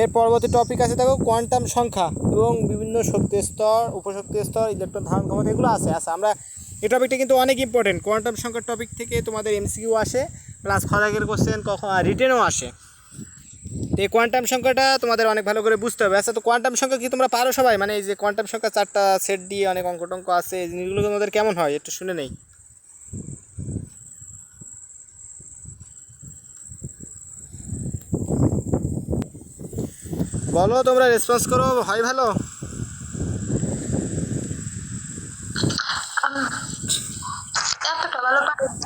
এর পরবর্তী টপিক আছে দেখো কোয়ান্টাম সংখ্যা এবং বিভিন্ন শক্তি স্তর, উপশক্তি স্তর, ইলেকট্রন ধারণ ক্ষমতা, এগুলো আছে। আচ্ছা, আমরা এই টপিকটা কিন্তু অনেক ইম্পর্টেন্ট। কোয়ান্টাম সংখ্যার টপিক থেকে তোমাদের এমসিকিউ আসে, প্লাস খরাকের কোশ্চেন, কখন রিটেনও আসে। তো এই কোয়ান্টাম সংখ্যাটা তোমাদের অনেক ভালো করে বুঝতে হবে। আচ্ছা, তো কোয়ান্টাম সংখ্যা কি তোমরা পারো সবাই? মানে এই যে কোয়ান্টাম সংখ্যা 4টা সেট দিয়ে অনেক অঙ্ক টঙ্ক আছে, এই জিনিসগুলো তোমাদের কেমন হয় একটু শুনে নেই। বলো, তোমরা রেসপন্স করো, হয় ভালো। এতটা ভালো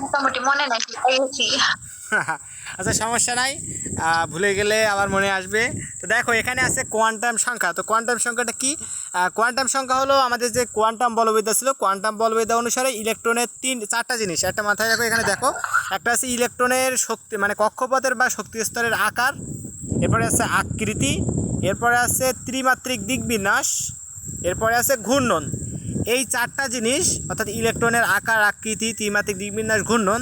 মোটামুটি মনে নাই, পেয়েছি। আচ্ছা, সমস্যা নাই, ভুলে গেলে আবার মনে আসবে। তো দেখো এখানে আছে কোয়ান্টাম সংখ্যা। তো কোয়ান্টাম সংখ্যাটা কি? কোয়ান্টাম সংখ্যা হলো আমাদের যে কোয়ান্টাম বলবিদ্যা ছিল, কোয়ান্টাম বলবিদ্যা অনুসারে ইলেকট্রনের 4টা জিনিস একটা মাথায় রাখো। এখানে দেখো, একটা আছে ইলেকট্রনের শক্তি মানে কক্ষপথের বা শক্তি স্তরের আকার, এরপরে আছে আকৃতি, এরপরে আছে ত্রিমাত্রিক দিকবিন্যাস, এরপরে আছে ঘূর্ণন। এই 4টা জিনিস অর্থাৎ ইলেকট্রনের আকার, আকৃতি, ত্রিমাত্রিক দিকবিন্যাস, ঘূর্ণন,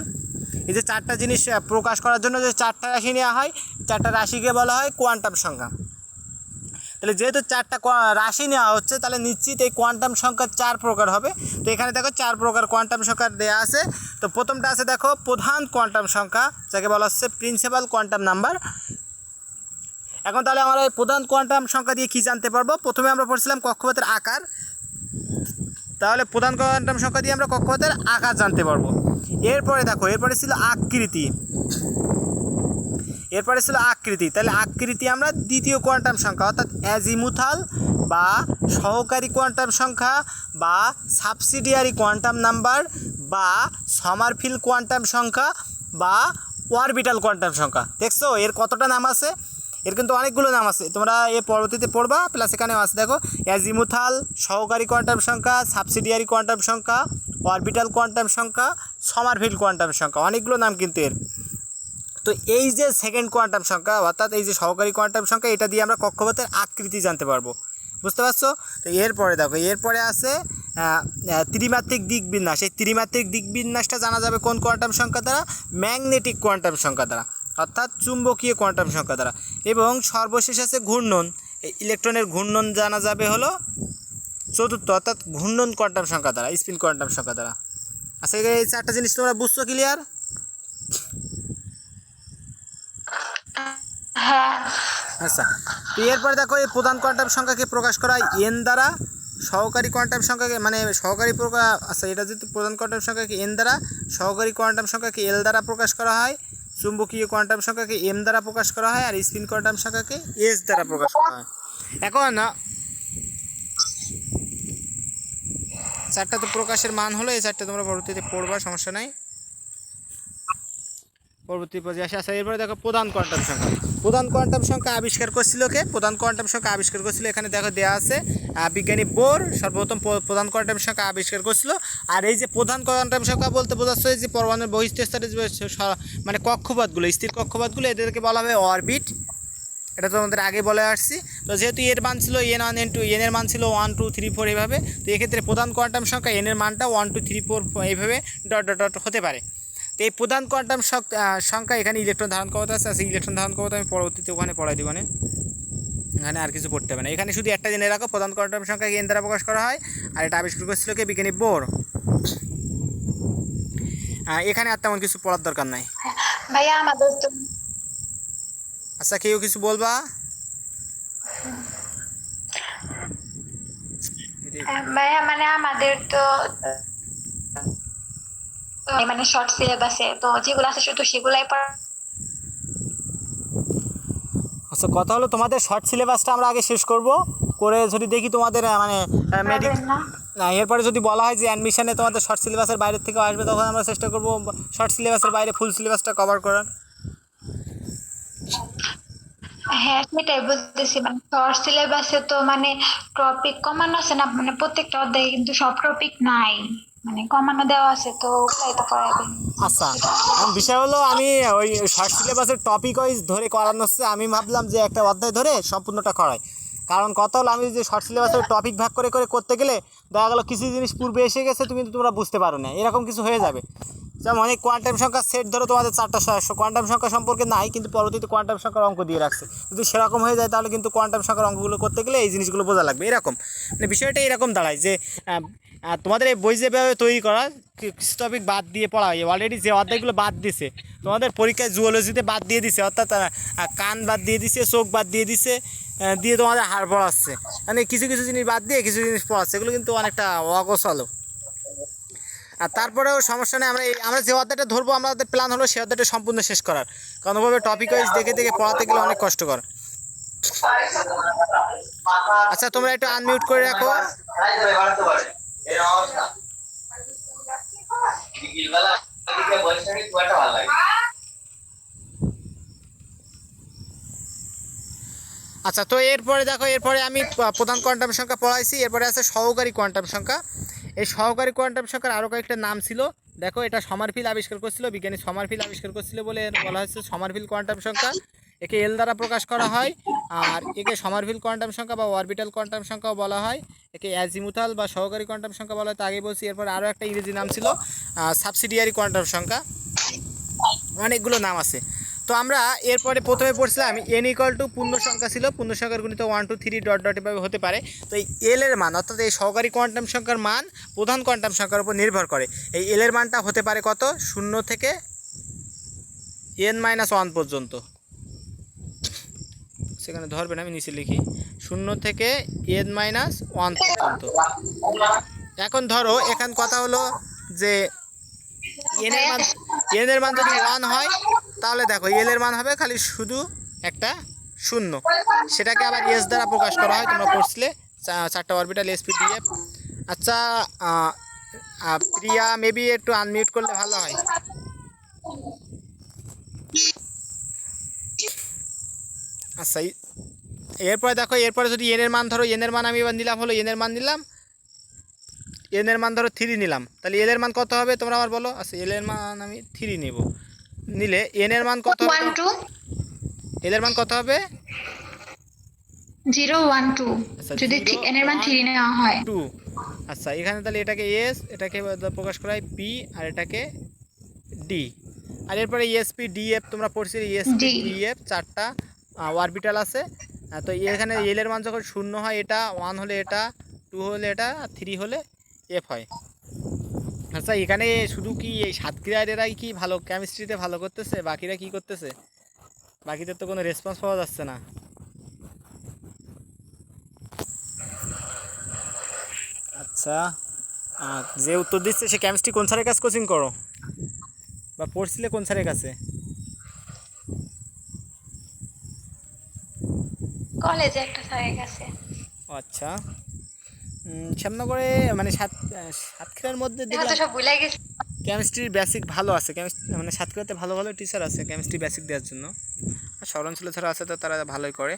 এই যে 4টা জিনিস প্রকাশ করার জন্য যে 4টা রাশি নেওয়া হয়, 4টা রাশিকে বলা হয় কোয়ান্টাম সংখ্যা। তাহলে যেহেতু 4টা রাশি নেওয়া হচ্ছে, তাহলে নিশ্চিত এই কোয়ান্টাম সংখ্যা 4 প্রকার হবে। তো এখানে দেখো 4 প্রকার কোয়ান্টাম সংখ্যা দেওয়া আছে। তো প্রথমটা আছে দেখো প্রধান কোয়ান্টাম সংখ্যা, যাকে বলা হচ্ছে প্রিন্সিপাল কোয়ান্টাম নাম্বার। এখন তাহলে আমরা এই প্রধান কোয়ান্টাম সংখ্যা দিয়ে কী জানতে পারবো? প্রথমে আমরা পড়ছিলাম কক্ষপথের আকার, তাহলে প্রধান কোয়ান্টাম সংখ্যা দিয়ে আমরা কক্ষপথের আকার জানতে পারবো। এরপরে দেখো, এরপরে ছিল আকৃতি, তাহলে আকৃতি আমরা দ্বিতীয় কোয়ান্টাম সংখ্যা অর্থাৎ অ্যাজিমুথাল বা সহকারী কোয়ান্টাম সংখ্যা বা সাবসিডিয়ারি কোয়ান্টাম নাম্বার বা সমারফিল্ড কোয়ান্টাম সংখ্যা বা অরবিটাল কোয়ান্টাম সংখ্যা। দেখছো এর কতটা নাম আছে? এর কিন্তু অনেকগুলো নাম আছে, তোমরা এর পরবর্তীতে পড়বা। প্লাস এখানেও আছে দেখো, অ্যাজিমুথাল, সহকারী কোয়ান্টাম সংখ্যা, সাবসিডিয়ারি কোয়ান্টাম সংখ্যা, অরবিটাল কোয়ান্টাম সংখ্যা, সমারফিল্ড কোয়ান্টাম সংখ্যা, অনেকগুলো নাম কিন্তু এর। তো এই যে সেকেন্ড কোয়ান্টাম সংখ্যা অর্থাৎ এই যে সহকারী কোয়ান্টাম সংখ্যা, এটা দিয়ে আমরা কক্ষপথের আকৃতি জানতে পারবো। বুঝতে পারছো? তো এরপরে দেখো, এরপরে আছে ত্রিমাত্রিক দিকবিন্যাস। এই ত্রিমাত্রিক দিকবিন্যাসটা জানা যাবে কোন কোয়ান্টাম সংখ্যা দ্বারা? ম্যাগনেটিক কোয়ান্টাম সংখ্যা দ্বারা, অর্থাৎ চুম্বকীয় কোয়ান্টাম সংখ্যা দ্বারা। এবং সর্বশেষ আছে ঘূর্ণন। এই ইলেকট্রনের ঘূর্ণন জানা যাবে হলো চতুর্থ অর্থাৎ ঘূর্ণন কোয়ান্টাম সংখ্যা দ্বারা, স্পিন কোয়ান্টাম সংখ্যা দ্বারা। আচ্ছা, এই 4টা জিনিস তোমরা বুঝছো? ক্লিয়ার? হ্যাঁ। আচ্ছা, তো এরপরে দেখো, এই প্রধান কোয়ান্টাম সংখ্যাকে প্রকাশ করা হয় এন দ্বারা, সহকারী কোয়ান্টাম সংখ্যাকে মানে সহকারী প্রকাশ, আচ্ছা এটা যেহেতু প্রধান কোয়ান্টাম সংখ্যাকে এন দ্বারা, সহকারী কোয়ান্টাম সংখ্যাকে এল দ্বারা প্রকাশ করা হয়, চুম্বকীয় কোয়ান্টাম সংখ্যাকে এম দ্বারা প্রকাশ করা হয়, আর স্পিন কোয়ান্টাম সংখ্যাকে এস দ্বারা প্রকাশ করা হয়। এখন 4টা তো প্রকাশের মান হলো, এই 4টা তোমরা পরবর্তীতে পড়বা, সমস্যা নাই, পরবর্তী পর্যায়ে আসে। আচ্ছা, এরপরে দেখো প্রধান কোয়ান্টাম সংখ্যা। প্রধান কোয়ান্টাম সংখ্যা আবিষ্কার করছিল কে? প্রধান কোয়ান্টাম সংখ্যা আবিষ্কার করছিল, এখানে দেখো দেওয়া আছে, বিজ্ঞানী বোর সর্বপ্রথম প্রধান কোয়ান্টাম সংখ্যা আবিষ্কার করছিল। আর এই যে প্রধান কোয়ান্টাম সংখ্যা বলতে বোঝাচ্ছে যে পরমাণুর বহিস্থ স্তরে যে মানে কক্ষপথগুলো, স্থির কক্ষপথগুলো, এদেরকে বলা হবে অরবিট। এটা তো আমাদের আগে বলে আসছি। তো যেহেতু এর মান ছিল N1 N2, এন এর মান ছিল 1 2 3 4 এইভাবে, তো এক্ষেত্রে প্রধান কোয়ান্টাম সংখ্যা এন এর মানটা 1 2 3 4 এইভাবে ডট ডট ডট হতে পারে। তো এই প্রধান কোয়ান্টাম সংখ্যা এখানে ইলেকট্রন ধারণ ক্ষমতা আছে। ইলেকট্রন ধারণ ক্ষমতা আমি পরবর্তীতে ওখানে পড়াই দিব, মানে এখানে আর কিছু পড়তে হবে না। এখানে শুধু একটা জেনে রাখো, প্রধান কোয়ান্টাম সংখ্যা এন দ্বারা প্রকাশ করা হয়, আর এটা আবিষ্কার করেছিল কে? বিজ্ঞানী বোর। এখানে আর তেমন কিছু পড়ার দরকার নাই। ভাইয়া আমাদের তো আচ্ছা, কেউ কিছু বলবা? ভাইয়া মানে আমাদের তো মানে শর্ট সিলেবাসে তো যেগুলো আছে শুধু সেগুলাই পড়া। আচ্ছা, কথা হলো তোমাদের শর্ট সিলেবাসটা আমরা আগে শেষ করব, করে যদি দেখি তোমাদের মানে এরপরে যদি বলা হয় যে অ্যাডমিশনে তোমাদের শর্ট সিলেবাসের বাইরে থেকে আসবে, তখন আমরা চেষ্টা করব শর্ট সিলেবাসের বাইরে ফুল সিলেবাসটা কভার করার। হ্যাঁ, সেটাই বলতেছি, মানে শর্ট সিলেবাসে তো মানে টপিক কমানো আছে না, মানে প্রত্যেকটা অধ্যায়ে কিন্তু সব টপিক নাই, মানে কমানো দেওয়া আছে, তো ওটাই তো করাবেন। আচ্ছা, বিষয় হলো আমি ওই শর্ট সিলেবাসের টপিক ওয়াইজ ধরে করানো হচ্ছে। আমি ভাবলাম যে একটা অধ্যায় ধরে সম্পূর্ণটা করাই, কারণ কথা হলো আমি যে শর্ট সিলেবাসের টপিক ভাগ করে করে করতে গেলে দেখা গেলো কিছু জিনিস পূর্বে এসে গেছে, তোমরা বুঝতে পারো না, এরকম কিছু হয়ে যাবে। যেমন অনেক কোয়ান্টাম সংখ্যার সেট ধরো তোমাদের 4টা কোয়ান্টাম সংখ্যা সম্পর্কে নাই, কিন্তু পরবর্তীতে কোয়ান্টাম সংখ্যার অঙ্ক দিয়ে রাখছে। যদি সেরকম হয়ে যায় তাহলে কিন্তু কোয়ান্টাম সংখ্যার অঙ্কগুলো করতে গেলে এই জিনিসগুলো বোঝা লাগবে। এরকম মানে বিষয়টা এরকম দাঁড়ায় যে তোমাদের এই বই যেভাবে তৈরি করা, কিছু টপিক বাদ দিয়ে পড়া হয়, অলরেডি যে অধ্যায়গুলো বাদ দিছে তোমাদের পরীক্ষায় জুওলজিতে বাদ দিয়ে দিছে, অর্থাৎ কান বাদ দিয়ে দিছে, চোখ বাদ দিয়ে দিছে, দিয়ে তোমাদের হাড় পড়াচ্ছে, মানে কিছু কিছু জিনিস বাদ দিয়ে কিছু জিনিস পড়াচ্ছে, এগুলো কিন্তু অনেকটা অগোছালো। আর তারপরেও সমস্যা নেই, আমরা যে অধ্যায়টা ধরবো আমাদের প্ল্যান হলো সেই অধ্যায়টা সম্পূর্ণ শেষ করার, কারণ ওভাবে টপিক ওয়াইজ দেখে দেখে পড়াতে গেলে অনেক কষ্টকর। আচ্ছা তোমরা একটু আনমিউট করে রাখো। আচ্ছা তো এরপরে দেখো, এরপরে আমি প্রধান কোয়ান্টাম সংখ্যা পড়াইছি, এরপরে আছে সহকারী কোয়ান্টাম সংখ্যা। এই সহকারী কোয়ান্টাম সংখ্যার আরও কয়েকটা নাম ছিল। দেখো এটা সমারফিল্ড আবিষ্কার করছিল, বিজ্ঞানী সমারফিল্ড আবিষ্কার করছিল বলে বলা হয়েছে সমারফিল্ড কোয়ান্টাম সংখ্যা। একে এল দ্বারা প্রকাশ করা হয়, আর একে সমারফিল্ড কোয়ান্টাম সংখ্যা বা অরবিটাল কোয়ান্টাম সংখ্যাও বলা হয়, একে অ্যাজিমুথাল বা সহকারী কোয়ান্টাম সংখ্যা বলা হয়, তো আগে বলছি। এরপর আরও একটা ইংরেজি নাম ছিল সাবসিডিয়ারি কোয়ান্টাম সংখ্যা, অনেকগুলো নাম আছে। তো আমরা এরপরে প্রথমে পড়ছিলাম এন ইকুয়াল টু পূর্ণ সংখ্যা ছিল, পূর্ণ সংখ্যার গুণিত 1 2 3 ডট ডট এভাবে হতে পারে। তো এই এল এর মান, অর্থাৎ এই সহকারী কোয়ান্টাম সংখ্যার মান প্রধান কোয়ান্টাম সংখ্যার উপর নির্ভর করে। এই এল এর মানটা হতে পারে কত, 0 থেকে n-1 পর্যন্ত। সেখানে ধরবে না, আমি নিচে লিখি 0 থেকে n-1 পর্যন্ত। এখন ধরো এখান কথা হলো যে এন এর মান যদি 1 হয় তাহলে দেখো এল এর মান হবে খালি শুধু একটা 0, সেটাকে আবার এস দ্বারা প্রকাশ করা হয়, তোমরা পড়ছিলে 4টা অরবিটাল এসপি ডিএফ। আচ্ছা প্রিয়া মেবি একটু আনমিউট করলে ভালো হয়। আচ্ছা এরপরে দেখো, এরপরে যদি এন এর মান ধরো, এন এর মান আমি এবার নিলাম হলো, এন এর মান নিলাম, এন এর মান ধরো 3 নিলাম, তাহলে এল এর মান কত হবে তোমরা আবার বলো। আচ্ছা এল এর মান আমি 3 নেব, নিলে এন এর মান কত হবে, এল এর মান কত হবে 0 1 2, যদি এন এর মান 3 নেওয়া হয় 2। আচ্ছা এখানে তাহলে এটাকে এস, এটাকে প্রকাশ করা হয় পি, আর এটাকে ডি। আর এরপরে এসপি ডিএফ তোমরা পড়ছিলে, এসপি ডিএফ 4টা অরবিটাল আছে। তো এখানে এল এর মান যখন 0 হয় এটা, 1 হলে এটা, 2 হলে এটা, আর 3 হলে এফ হয়। আচ্ছা এখানে শুধু কি এই সাতক্ষীরার এরাই কি ভালো কেমিস্ট্রিতে ভালো করতেছে, বাকিরা কি করতেছে? বাকিদের তো কোনো রেসপন্স পাওয়া যাচ্ছে না। আচ্ছা যে উত্তর দিচ্ছে সে কেমিস্ট্রি কোন স্যারের কাছে কোচিং করো বা পড়ছিলে কোন স্যারের কাছে? কলেজে একটা স্যারের কাছে। আচ্ছা শ্যামনগরে মানে সাতক্ষীরার মধ্যে কেমিস্ট্রির বেসিক ভালো আছে, মানে সাতক্ষীরাতে ভালো ভালো টিচার আছে কেমিস্ট্রি বেসিক দেওয়ার জন্য, আর শহর অঞ্চলে যারা আছে তো তারা ভালোই করে।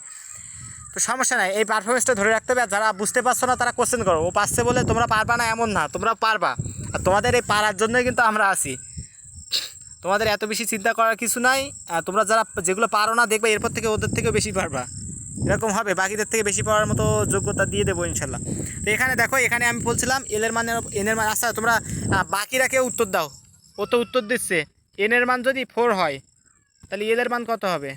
তো সমস্যা নাই, এই পারফরমেন্সটা ধরে রাখতে হবে। আর যারা বুঝতে পারছো না তারা কোশ্চেন করো, ও পারছে বলে তোমরা পারবা না এমন না, তোমরা পারবা। আর তোমাদের এই পারার জন্যই কিন্তু আমরা আছি, তোমাদের এত বেশি চিন্তা করার কিছু নাই। তোমরা যারা যেগুলো পারো না দেখবে এরপর থেকে ওদের থেকেও বেশি পারবা, এরকম হবে, বাকিদের থেকে বেশি পাওয়ার মতো যোগ্যতা দিয়ে দেবো ইনশাল্লাহ। তো এখানে দেখো, এখানে আমি বলছিলাম এল এর মানের এন এর মান। আচ্ছা তোমরা বাকিরা কেউ উত্তর দাও, ও তো উত্তর দিচ্ছে এন এর মান যদি 4 হয় তাহলে এল এর মান কত হবে,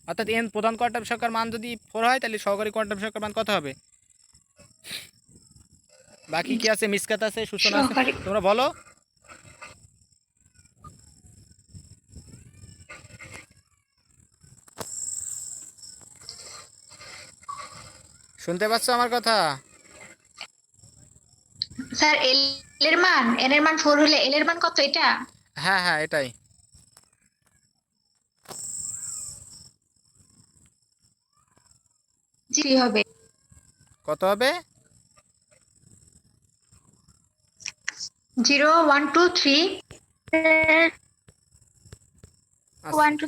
অর্থাৎ এন প্রধান কোয়ান্টাম সংখ্যার মান যদি 4 হয় তাহলে সহকারী কোয়ান্টাম সংখ্যার মান কত হবে? বাকি কি আছে, মিসকাত আছে, সূচনা আছে, তোমরা বলো। শুনতে পাচ্ছ আমার কথা? স্যার এল এর মান, এন এর মান 4 হলে এল এর মান কত এটা? হ্যাঁ হ্যাঁ এটাই। জি হবে, কত হবে? 0 1 2 3 1 2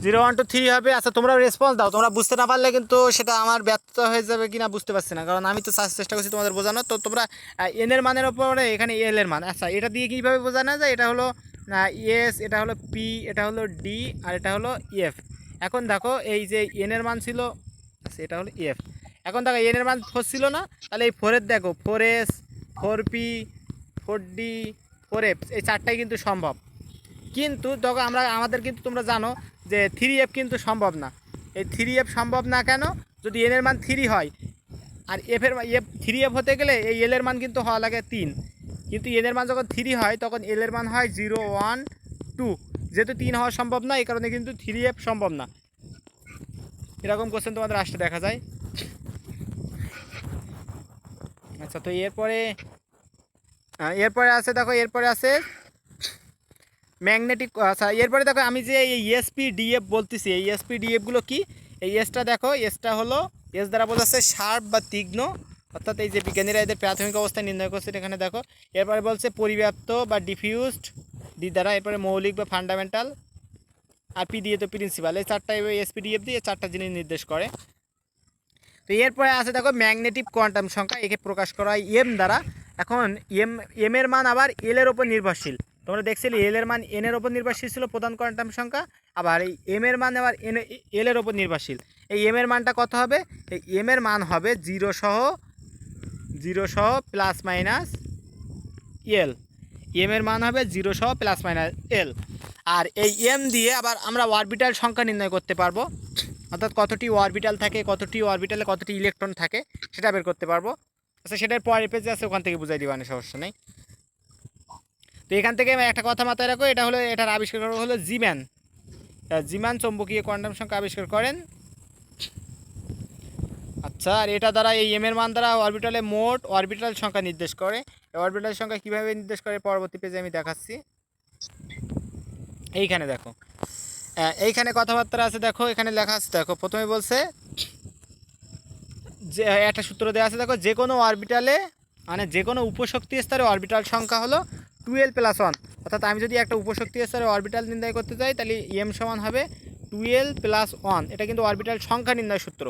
0 1 2 3 হবে। আচ্ছা তোমরা রেসপন্স দাও, তোমরা বুঝতে না পারলে কিন্তু সেটা আমার ব্যর্থ হয়ে যাবে কিনা বুঝতে পারছি না, কারণ আমি তো চেষ্টা করছি তোমাদের বোঝানো। তো তোমরা এন এর মানের ওপরে এখানে এল এর মান, আচ্ছা এটা দিয়ে কীভাবে বোঝানো যায়? এটা হলো এস, এটা হলো পি, এটা হলো ডি, আর এটা হলো এফ। এখন দেখো এই যে এন এর মান ছিল, আচ্ছা এটা হলো এফ। এখন দেখো এন এর মান 4 ছিল না, তাহলে এই 4-এর দেখো 4S 4P 4D 4F এই চারটাই কিন্তু সম্ভব। কিন্তু তখন আমাদের কিন্তু তোমরা জানো যে 3F কিন্তু সম্ভব না। এই 3F সম্ভব না কেন? যদি এন এর মান 3 হয় আর এফের এফ 3F হতে গেলে এই এল এর মান কিন্তু হওয়া লাগে 3, কিন্তু এন এর মান যখন 3 হয় তখন এল এর মান হয় 0 1 2। যেহেতু 3 হওয়া সম্ভব না এই কারণে কিন্তু 3F সম্ভব না। এরকম কোশ্চেন তোমাদের আসতে দেখা যায়। আচ্ছা, তো এরপরে আছে দেখো, এরপরে আছে ম্যাগনেটিক। আচ্ছা, এরপরে দেখো আমি যে এই এসপি ডিএফ বলতেছি, এই এসপি ডিএফগুলো কি? এই এসটা দেখো, এসটা হলো এস দ্বারা বোঝাচ্ছে শার্প বা তীক্ষ্ণ, অর্থাৎ এই যে বিজ্ঞানীরা এদের প্রাথমিক অবস্থায় নির্ণয় করছে এখানে দেখো। এরপরে বলছে পরিব্যাপ্ত বা ডিফিউজড, ডি দ্বারা। এরপরে মৌলিক বা ফান্ডামেন্টাল, আর পি দিয়ে তো প্রিন্সিপাল। এই চারটা এসপি ডিএফ দিয়ে চারটা জিনিস নির্দেশ করে। তো এরপরে আছে দেখো ম্যাগনেটিক কোয়ান্টাম সংখ্যা, একে প্রকাশ করা হয় এম দ্বারা। এখন এম এর মান আবার এল এর ওপর নির্ভরশীল। তোমরা দেখছিলে এল এর মান এন এর ওপর নির্ভরশীল ছিল প্রধান কোয়ান্টাম সংখ্যা, আবার এই এম এর মান আবার এল এর ওপর নির্ভরশীল। এই এম এর মানটা কত হবে? এই এম এর মান হবে 0 সহ প্লাস মাইনাস এল। এম এর মান হবে 0 সহ প্লাস মাইনাস এল। আর এই এম দিয়ে আবার আমরা অরবিটাল সংখ্যা নির্ণয় করতে পারবো, অর্থাৎ কতটি অরবিটাল থাকে, কতটি অরবিটালে কতটি ইলেকট্রন থাকে সেটা বের করতে পারবো। আচ্ছা, সেটার পরের পেজে আছে, ওখান থেকে বুঝাই দিবানে, সমস্যা নেই। তো এখান থেকে একটা কথা মাথায় রাখো, এটার আবিষ্কার হলো জিম্যান। জিম্যান চৌম্বকীয় কোয়ান্টাম সংখ্যা আবিষ্কার করেন। আচ্ছা, আর এটা দ্বারা এই এম এর মান দ্বারা অরবিটালে মোট অরবিটাল সংখ্যা নির্দেশ করে। অরবিটাল সংখ্যা কীভাবে নির্দেশ করে পরবর্তী পেজে আমি দেখাচ্ছি। এইখানে দেখো, এইখানে কথাবার্তা আছে দেখো, এখানে লেখা আছে দেখো। প্রথমে বলছে যে একটা সূত্র দেওয়া আছে দেখো, যে কোনো অরবিটালে মানে যে কোনো উপশক্তি স্তরে অরবিটাল সংখ্যা হলো 12+1। অর্থাৎ আমি যদি একটা উপশক্তি স্তরে অরবিটাল নির্ণয় করতে চাই তাহলে এম সমান হবে 12+1। এটা কিন্তু অরবিটাল সংখ্যা নির্ণয় সূত্র।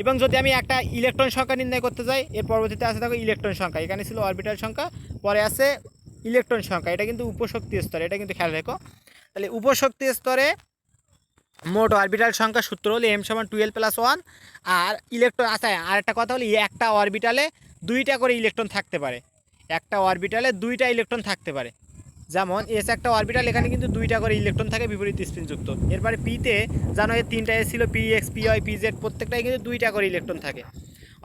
এবং যদি আমি একটা ইলেকট্রন সংখ্যা নির্ণয় করতে চাই, এর পরবর্তীতে আছে দেখো ইলেকট্রন সংখ্যা। এখানে ছিল অরবিটাল সংখ্যা, পরে আছে ইলেকট্রন সংখ্যা। এটা কিন্তু উপশক্তি স্তরে, এটা কিন্তু খেয়াল রেখো। তাহলে উপশক্তি স্তরে মোট অরবিটাল সংখ্যা সূত্র হলো এম সমান 12+1। আর ইলেকট্রন, আচ্ছা আর একটা কথা হলো, একটা অরবিটালে 2টা করে ইলেকট্রন থাকতে পারে। একটা অরবিটালে 2টা ইলেকট্রন থাকতে পারে। যেমন এস একটা অরবিটাল, এখানে কিন্তু 2টা করে ইলেকট্রন থাকে বিপরীত স্পিনযুক্ত। এরপরে পিতে জানো এর 3টা এস ছিল, P X, P Y, P Z, প্রত্যেকটাই কিন্তু 2টা করে ইলেকট্রন থাকে।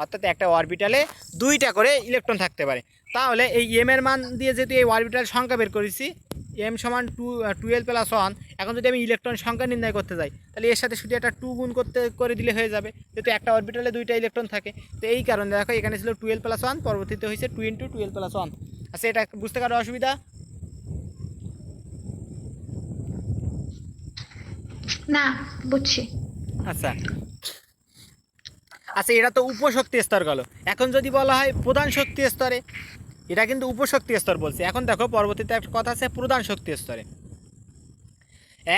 অর্থাৎ একটা অরবিটালে 2টা করে ইলেকট্রন থাকতে পারে। তাহলে এই এম এর মান দিয়ে যেহেতু এই অরবিটাল সংখ্যা বের করেছি, এম সমান 12+1, এখন যদি আমি ইলেকট্রন সংখ্যা নির্ণয় করতে যাই তাহলে এর সাথে শুধু একটা 2 গুণ করে দিলে হয়ে যাবে, যেহেতু একটা অরবিটালে 2টা ইলেকট্রন থাকে। তো এই কারণে দেখো এখানে ছিল 12+1, পরবর্তীতে হয়েছে 2 × 12+1। আচ্ছা, এটা বুঝতে কারো অসুবিধা? না, বুঝছি। আচ্ছা, এটা তো উপশক্তি স্তর গেল। এখন যদি বলা হয় প্রধান শক্তি স্তরে, এটা কিন্তু উপশক্তি স্তর বলছে। এখন দেখো পরবর্তীতে একটা কথা আছে প্রধান শক্তি স্তরে।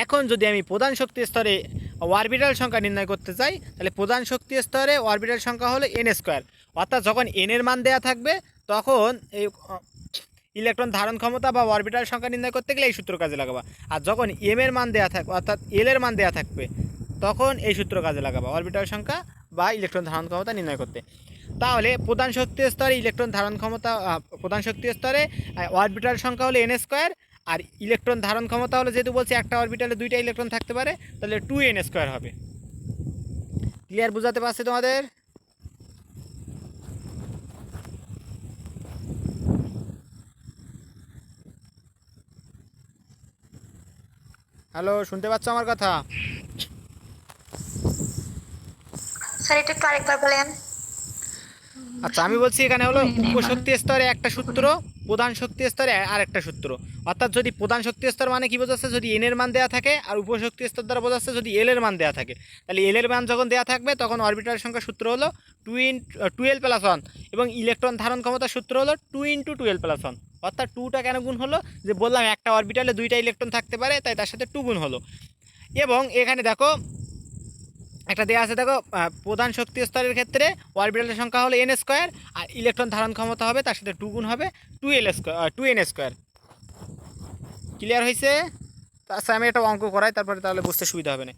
এখন যদি আমি প্রধান শক্তি স্তরে অরবিটাল সংখ্যা নির্ণয় করতে চাই তাহলে প্রধান শক্তি স্তরে অরবিটাল সংখ্যা হলো n²। অর্থাৎ যখন n এর মান দেওয়া থাকবে তখন এই ইলেকট্রন ধারণ ক্ষমতা বা অরবিটাল সংখ্যা নির্ণয় করতে গেলে এই সূত্র কাজে লাগাবা। আর যখন এম এর মান দেওয়া থাকবে, অর্থাৎ এল এর মান দেওয়া থাকবে, তখন এই সূত্র কাজে লাগাবা অরবিটাল সংখ্যা বা ইলেকট্রন ধারণ ক্ষমতা নির্ণয় করতে। তাহলে প্রধান শক্তি স্তরে ইলেকট্রন ধারণ ক্ষমতা, প্রধান শক্তি স্তরে অরবিটাল সংখ্যা হলো n²। আর ইলেকট্রন ধারণ ক্ষমতা হলো, যেহেতু বলছি একটা অরবিটালে 2টা ইলেকট্রন থাকতে পারে, তাহলে 2n² হবে। ক্লিয়ার? বুঝাতে পারছি তোমাদের? হ্যালো, শুনতে পাচ্ছ আমার কথা? স্যার, এটা একটু আরেকবার বলেন। আচ্ছা, আমি বলছি এখানে হলো উপশক্তি স্তরে একটা সূত্র, প্রধান শক্তি স্তরে আর একটা সূত্র। অর্থাৎ যদি প্রধান শক্তি স্তর মানে কি বোঝাচ্ছে, যদি এন এর মান দেওয়া থাকে, আর উপশক্তি স্তর দ্বারা বোঝাচ্ছে যদি এল এর মান দেওয়া থাকে। তাহলে এল এর মান যখন দেওয়া থাকবে তখন অরবিটাল সংখ্যা সূত্র হলো 12+1 এবং ইলেকট্রন ধারণ ক্ষমতার সূত্র হলো 2 × 12+1। অর্থাৎ 2টা কেন গুণ হলো, যে বললাম একটা অরবিটালে 2টা ইলেকট্রন থাকতে পারে, তাই তার সাথে 2 গুণ হলো। এবং এখানে দেখো একটা দেওয়া আছে দেখো, প্রধান শক্তি স্তরের ক্ষেত্রে অরবিটালের সংখ্যা হলো n², আর ইলেকট্রন ধারণ ক্ষমতা হবে তার সাথে 2 গুণ হবে 2n²। ক্লিয়ার হয়েছে? আচ্ছা, আমি একটা অঙ্ক করাই, তারপরে তাহলে বুঝতে সুবিধা হবে না।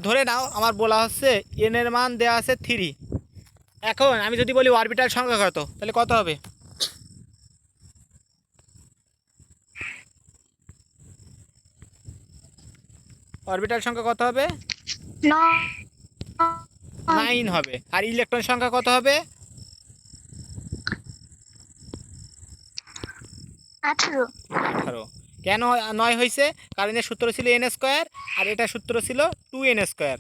ধরে নাও আমার বলা হচ্ছে এন এর মান দেওয়া আছে 3। এখন আমি যদি বলি অরবিটাল সংখ্যা কত, তাহলে কত হবে? অরবিটাল সংখ্যা কত হবে? 9 হবে। আর ইলেকট্রন সংখ্যা কত হবে? 18। কেন 9 হয়েছে? কারণ এর সূত্র ছিল n², আর এটা সূত্র ছিল 2n²।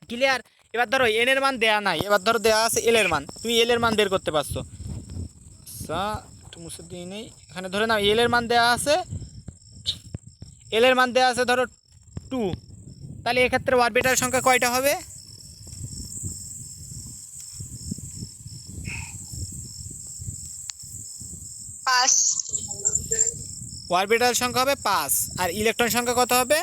ক্লিয়ার? এবার ধরো n এর মান দেয়া নাই, এবার ধরো দেওয়া আছে l এর মান, তুমি l এর মান বের করতে পারছো। আচ্ছা একটু মুছে দিই নেই, এখানে ধরে নাও l এর মান দেওয়া আছে, l এর মান দেওয়া আছে ধরো 2, তাহলে এক্ষেত্রে অরবিটাল সংখ্যা কয়টা হবে? 5। অরবিটাল সংখ্যা হবে 5, আর ইলেকট্রন সংখ্যা কত হবে?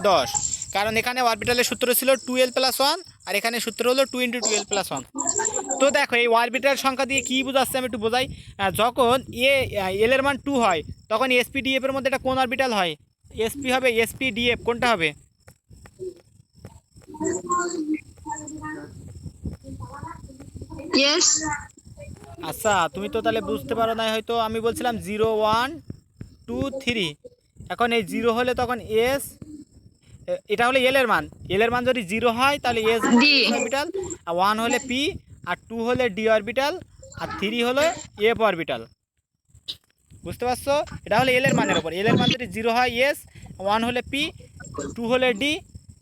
10। কারণ এখানে অরবিটালের সূত্র ছিল 2l+1, আর এখানে সূত্র হলো 2 × 2l+1। তো দেখো এই অরবিটাল সংখ্যা দিয়ে কী বোঝাচ্ছে আমি একটু বোঝাই। যখন এল এর মান 2 হয় তখন sp-df এর মধ্যে এটা কোন অরবিটাল হয়? sp হবে, sp-df কোনটা হবে? ইয়েস। আচ্ছা তুমি তো তাহলে বুঝতে পারো না, হয়তো আমি বলছিলাম 0 1 2 3, এখন এই 0 হলে তখন s, এটা হলো এল এর মান, এল এর মান যদি 0 হয় তাহলে এস ডি। অরবিটাল, আর 1 হলে পি, আর 2 হলে ডি অরবিটাল, আর 3 হলো এফ অরবিটাল। বুঝতে পারছো? এটা হলো এল এর মানের উপর, এল এর মান যদি 0 হয় এস, 1 হলে পি, 2 হলে ডি,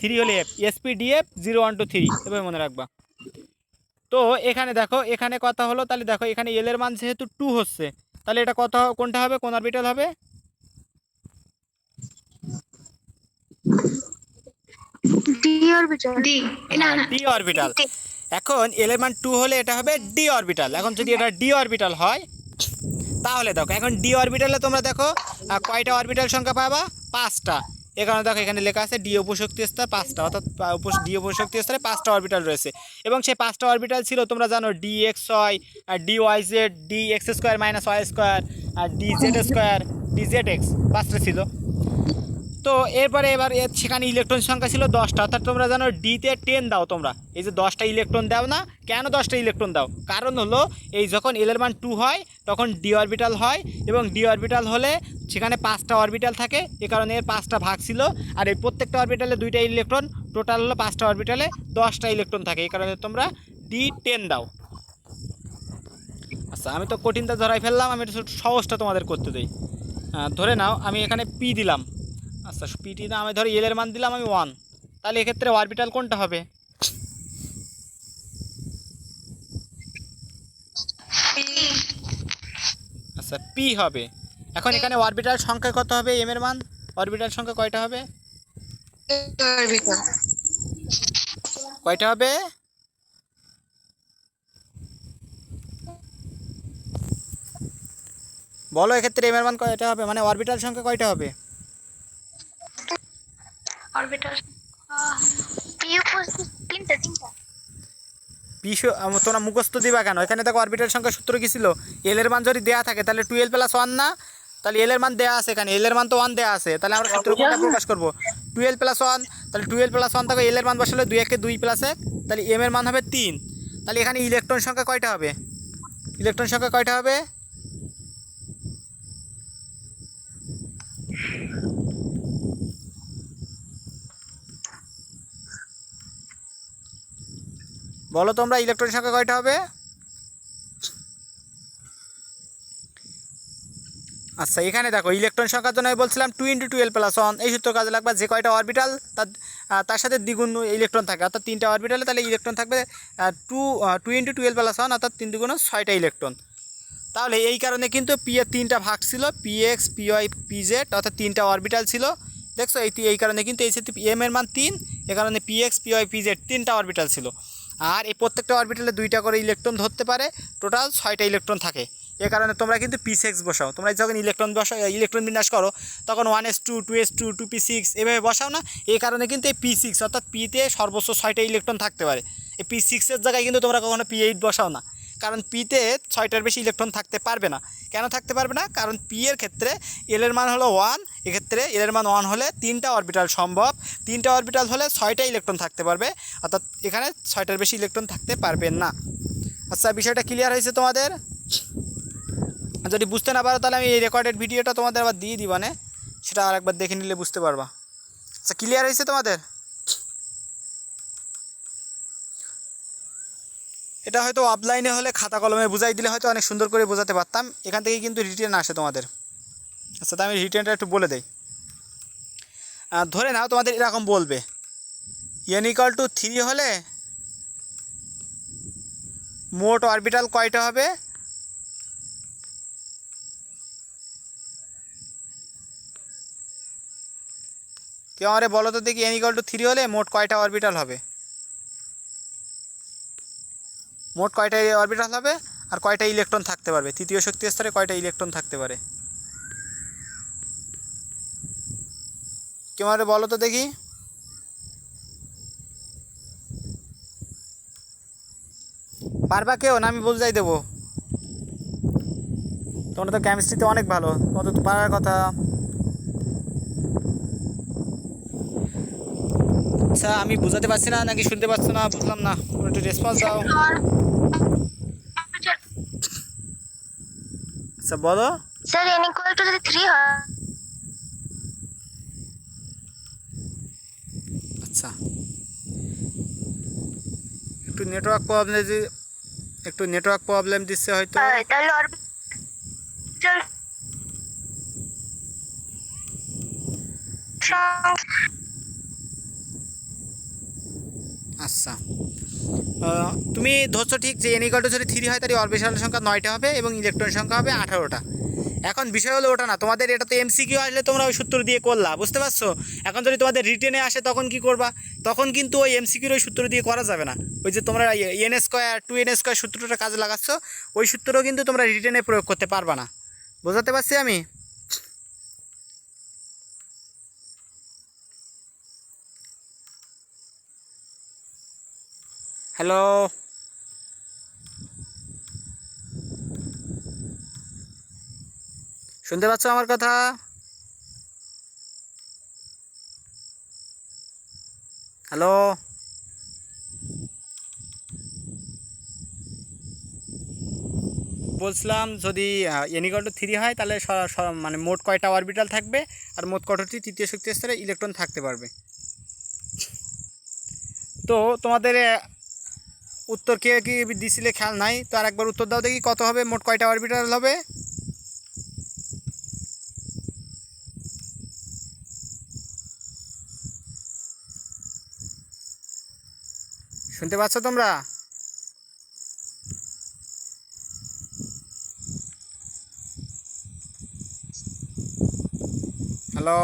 3 হলে এফ, এসপি ডিএফ 0 1 2 3, এভাবে মনে রাখবা। তো এখানে দেখো এখানে কথা হলো, তাহলে দেখো এখানে এল এর মান যেহেতু 2 হচ্ছে, তাহলে এটা কত, কোনটা হবে, কোন অরবিটাল হবে? D orbital. ডি না না, ডি অরবিটাল। এখন এল এর মান 2 হলে এটা হবে ডি অরবিটাল। এখন যদি এটা ডি অরবিটাল হয় তাহলে দেখো এখন ডি অরবিটালে তোমরা দেখো কয়টা অরবিটাল সংখ্যা পাবা? 5টা। এ কারণে দেখো এখানে লেখা আছে ডি উপশক্তি স্তর 5টা, অর্থাৎ ডি উপশক্তি স্তরে 5টা অরবিটাল রয়েছে। এবং সেই 5টা অরবিটাল ছিল তোমরা জানো d x y, d y z, d x square minus y square, আর d z square, d z x, 5টা ছিল। তো এরপরে সেখানে ইলেকট্রন সংখ্যা ছিল 10টা, অর্থাৎ তোমরা জানো ডিতে 10 দাও তোমরা, এই যে 10টা ইলেকট্রন দাও না, কেন 10টা ইলেকট্রন দাও? কারণ হলো এই যখন এল এর মান 2 হয় তখন ডি অরবিটাল হয়, এবং ডি অরবিটাল হলে সেখানে 5টা অরবিটাল থাকে, এ কারণে এর 5টা ভাগ ছিল, আর এই প্রত্যেকটা অরবিটালে 2টা ইলেকট্রন, টোটাল হলো 5টা অরবিটালে 10টা ইলেকট্রন থাকে, এই কারণে তোমরা ডি 10 দাও। আচ্ছা আমি তো কঠিনটা ধরাই ফেললাম, আমি একটু সহজটা তোমাদের করতে দিই। ধরে নাও আমি এখানে পি দিলাম, আচ্ছা পিটি না, আমি ধরো এল এর মান দিলাম আমি 1, তাহলে এক্ষেত্রে অরবিটাল কোনটা হবে? আচ্ছা পি হবে। এখন এখানে অরবিটাল সংখ্যা কত হবে? এম এর মান, অরবিটাল সংখ্যা কয়টা হবে? কয়টা হবে? বলো এক্ষেত্রে এম এর মান কয়টা হবে, মানে অরবিটাল সংখ্যা কয়টা হবে? অরবিটাল পি উপস্থিত 3টা। পি তোমরা মুখস্থ দিবা কেন? এখানে দেখো অরবিটাল সংখ্যা সূত্র কী ছিল? এল এর মান যদি দেওয়া থাকে তাহলে 12+1 না, তাহলে এল এর মান দেওয়া আছে, এখানে এল এর মান তো 1 দেওয়া আছে, তাহলে আমরা সূত্র কোনটা প্রকাশ করবো? 12+1, তাহলে 12+1 থাকে, এল এর মান বসালে 2 × 2 + 1, তাহলে এম এর মান হবে 3। তাহলে এখানে ইলেকট্রন সংখ্যা কয়টা হবে? ইলেকট্রন সংখ্যা কয়টা হবে? বলো তোমরা ইলেকট্রন সংখ্যা কয়টা হবে? আচ্ছা এখানে দেখো ইলেকট্রন সংখ্যার জন্য আমি বলছিলাম 2 × 2l+1, এই সূত্র কাজে লাগবে, যে কয়টা অরবিটাল তার সাথে দ্বিগুণ ইলেকট্রন থাকে, অর্থাৎ 3টা অরবিটালে তাহলে ইলেকট্রন থাকবে 2 × 2l+1, অর্থাৎ 3 × 6টা ইলেকট্রন। তাহলে এই কারণে কিন্তু পি এর 3টা ভাগ ছিল, P X, P Y, P Z, অর্থাৎ 3টা অরবিটাল ছিল। দেখছো এই কারণে কিন্তু এই সাথে এম এর মান 3, এ কারণে P X, P Y, P Z 3টা অরবিটাল ছিল। আর এই প্রত্যেকটা অরবিটালে 2টা করে ইলেকট্রন ধরতে পারে, টোটাল 6টা ইলেকট্রন থাকে। এ কারণে তোমরা কিন্তু p6 বসাও, তোমরা যখন ইলেকট্রন বিন্যাস করো তখন 1s2, 2s2, 2p6 এভাবে বসাও না, এই কারণে কিন্তু এই p6, অর্থাৎ পিতে সর্বোচ্চ 6টা ইলেকট্রন থাকতে পারে। এই p6 এর জায়গায় কিন্তু তোমরা কখনো p8 বসাও না, কারণ পিতে 6টার বেশি ইলেকট্রন থাকতে পারবে না। কেন থাকতে পারবে না? কারণ পি এর ক্ষেত্রে এল এর মান হলো 1, এক্ষেত্রে এল এর মান 1 হলে 3টা অরবিটাল সম্ভব, 3টা অরবিটাল হলে 6টা ইলেকট্রন থাকতে পারবে, অর্থাৎ এখানে 6টার বেশি ইলেকট্রন থাকতে পারবে না। আচ্ছা বিষয়টা ক্লিয়ার হয়েছে তোমাদের? যদি বুঝতে না পারো তাহলে আমি এই রেকর্ডেড ভিডিওটা তোমাদের আবার দিয়ে দিব, না সেটা আর একবার দেখে নিলে বুঝতে পারবা। আচ্ছা, ক্লিয়ার হয়েছে তোমাদের? এটা হয়তো অফলাইনে হলে খাতা কলমে বুঝাই দিলে হয়তো অনেক সুন্দর করে বোঝাতে পারতাম, এখান থেকে কিন্তু রিটেন আসে তোমাদের। আচ্ছা, তো আমি রিটেনটা একটু বলে দেই। ধরে নাও তোমাদের এরকম বলবে n = 3 হলে মোট অরবিটাল কয়টা হবে? কেউ আমারে বলো তো দেখি, n = 3 হলে মোট কয়টা অরবিটাল হবে? মোট কয়টা অরবিটাল হবে আর কয়টা ইলেকট্রন থাকতে পারবে? তৃতীয় শক্তি স্তরে কয়টা ইলেকট্রন থাকতে পারে? কেউ আমারে বলো তো দেখি। পারবা কেউ, না আমি বুঝাই দেবো? তোমরা তো কেমিস্ট্রিতে অনেক ভালো, তোমাদের তো পারার কথা। আচ্ছা, আমি বুঝাতে পারছি না নাকি শুনতে পাচ্ছ না বুঝলাম না, তোমরা একটু রেসপন্স দাও। আচ্ছা বলো। স্যার n = যদি 3 হয়। আচ্ছা, একটু নেটওয়ার্ক প্রবলেম দিচ্ছে হয়তো। তাহলে অরবিটাল আচ্ছা, তুমি ধরছো ঠিক যে n = যদি 3 হয় তাহলে অরবিটাল সংখ্যা 9টা হবে এবং ইলেকট্রন সংখ্যা হবে 18টা। এখন বিষয় হলো ওটা না, তোমাদের এটা তো MCQ আসলে তোমরা ওই সূত্র দিয়ে করলা, বুঝতে পারছো? এখন যদি তোমাদের রিটেনে আসে তখন কি করবা? তখন কিন্তু ওই MCQর ওই সূত্র দিয়ে করা যাবে না। ওই যে তোমরা n² 2n² সূত্রটা কাজে লাগাচ্ছ, ওই সূত্রও কিন্তু তোমরা রিটেনে প্রয়োগ করতে পারবা না। বোঝাতে পারছি আমি? হ্যালো, শুনতে পাচ্ছ আমার কথা? হ্যালো, বলছিলাম যদি n = 3 হয় তাহলে মানে মোট কয়টা অরবিটাল থাকবে আর মোট কতটি তৃতীয় শক্তি স্তরে ইলেকট্রন থাকতে পারবে। তো তোমাদের উত্তর কে কি দিছিলে খেয়াল নাই, তো আর একবার উত্তর দাও দেখি, কত হবে, মোট কয়টা অরবিটাল হবে? শুনতে পাচ্ছ তোমরা? হ্যালো,